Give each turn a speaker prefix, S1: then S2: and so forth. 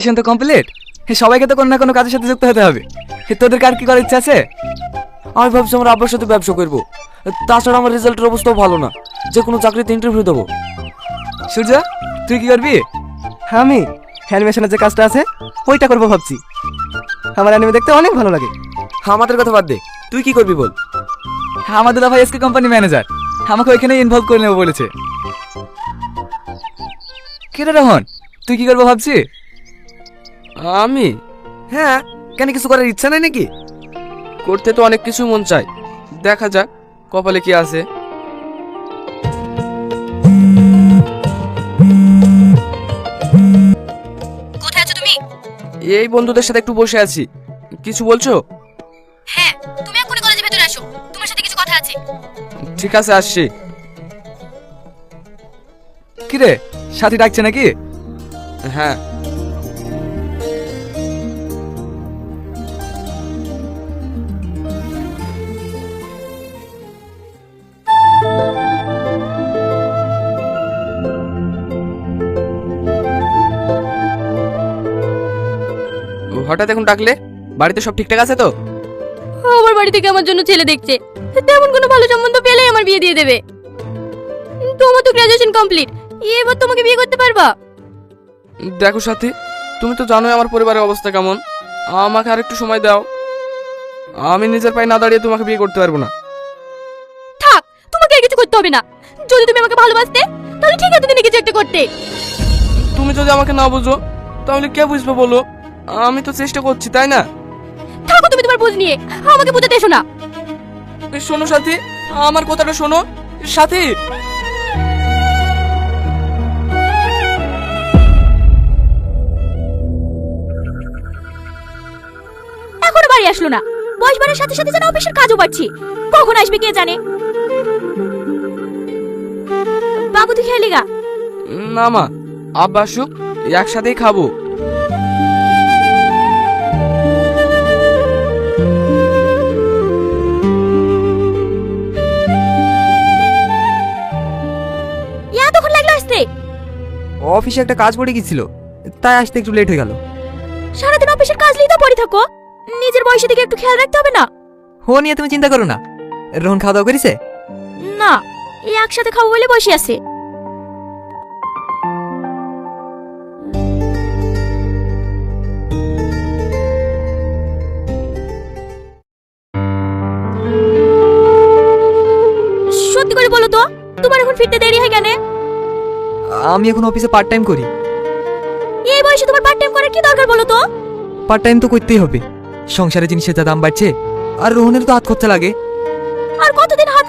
S1: তো কমপ্লিট। সবাইকে তো কোনো না কোনো কাজের সাথে যুক্ত হতে হবে। তোদের কার কি করার ইচ্ছা আছে?
S2: আমি ভাবছি আমার আব্বার সাথে ব্যবসা করবো। তাছাড়া আমার রেজাল্টের অবস্থাও ভালো না, যে কোনো চাকরিতে ইন্টারভিউ দেবো।
S1: সূর্য, তুই কি করবি?
S3: আমি অ্যানিমেশনের যে কাজটা আছে ওইটা করবো ভাবছি। আমার অ্যানিমে দেখতে অনেক ভালো লাগে।
S2: আমাদের কথা বাদ দে, তুই কি করবি বল।
S1: আমাদের ভাই এসকে কোম্পানি ম্যানেজার, আমাকে ওইখানে ইনভলভ করে নেবো বলেছে। কিরে রোহন, তুই কি করবো ভাবছি?
S2: আমি? হ্যাঁ, কেন কিছু করার ইচ্ছা নাই নাকি? করতে তো অনেক কিছু মন চায়, দেখা যাক কপালে কি আছে।
S4: কোথায় আছো তুমি?
S2: এই বন্ধুদের সাথে একটু বসে আছি। কিছু বলছো?
S4: হ্যাঁ, তুমি এক্ষুনি কলেজের ভেতরে আসো, তোমার সাথে কিছু কথা আছে।
S2: ঠিক আছে, আসছি।
S1: কিরে, সাথী ডাকছে নাকি?
S2: হ্যাঁ। হঠাৎ এখন ডাকলে? বাড়িতে সব ঠিকঠাক আছে তো?
S4: আমার বাড়ি থেকে আমার জন্য ছেলে দেখছে, তেমন কোনো ভালো সম্বন্ধ পেলেই আমার বিয়ে দিয়ে দেবে। তোমার তো গ্রাজুয়েশন কমপ্লিট, এবার তোমাকে বিয়ে করতে পারবা?
S2: দেখো সাথী, তুমি তো জানোই আমার পরিবারের অবস্থা কেমন। আমাকে আর একটু সময় দাও। আমি নিজের পায়ে না দাঁড়িয়ে তোমাকে বিয়ে করতে পারবো না।
S4: থাক, তোমাকে আর কিছু করতে হবে না। যদি তুমি আমাকে ভালোবাসতে তাহলে ঠিক আছে, তুমি কিছু একটা করতে।
S2: তুমি যদি আমাকে না বুঝো তাহলে কে বুঝবে বলো? আমি তো চেষ্টা করছি, তাই না?
S4: থাকো তুমি তোমার বুঝ নিয়ে, আমাকে বুঝাতে এসো না।
S2: শোনো সাথী, আমার কথাটা শোনো। সাথী,
S4: এখনো বাড়ি আসলো না। বয়স বাড়ার সাথে সাথে যেন অফিসের কাজও বাড়ছে। কখন আসবে কে জানে। বাবু তুই খেয়ালি গা।
S2: না মা, আব্বা আসুক, একসাথেই খাবো।
S4: এতক্ষণ লাগলো আসতে?
S3: অফিসে একটা কাজ পড়ে গিয়েছিল, তাই আসতে একটু লেট হয়ে গেল।
S4: সারাদিন অফিসের কাজ নিয়ে তো পড়ে থাকো, নিজের বয়সের দিকে একটু খেয়াল রাখতে হবে না?
S3: ও নিয়ে তুমি চিন্তা করো না। রোহন খাওয়া দাওয়া করেছে?
S4: না, এই একসাথে খাবো বলে বসে আছে। সত্যি করে বলো তো, তোমার এখন ফিরতে দেরি হয় কেন?
S3: আমি এখন অফিসে পার্ট টাইম করি।
S4: এই বয়সে তোমার পার্ট টাইম করার কি দরকার বলো তো?
S3: পার্ট টাইম তো করতেই হবে, সংসারে জিনিসের যা দাম বাড়ছে, আর রোহনের তো হাত খরচা লাগে।
S4: আর কতদিন হাত